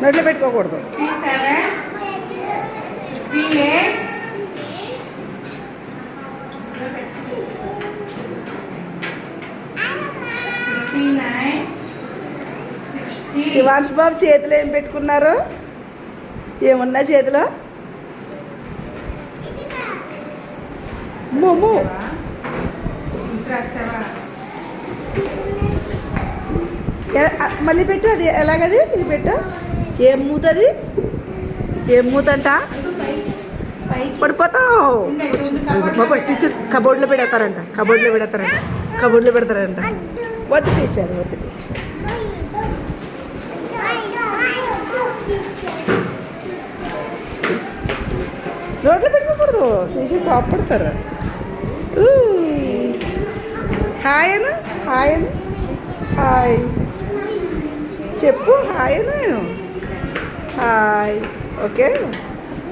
నోట్లో పెట్టుకోకూడదు. శివాంశ్ బాబు చేతిలో ఏం పెట్టుకున్నారు? ఏమున్నా చేతిలో? మోమో. మళ్ళీ పెట్టు. అది ఎలాగది? ఇది పెట్టు. ఏం మూత అది? ఏం మూత అంట? పడిపోతావు బాబా. టీచర్ కబోర్డ్లో పెడతారంట. కబోర్డ్లో పెడతారంట. వద్దు టీచర్. రోడ్లో పెట్టుకోకూడదు. టీచర్ కోపడతారు. హాయ్ హాయ్ చెప్పు. Hi okay.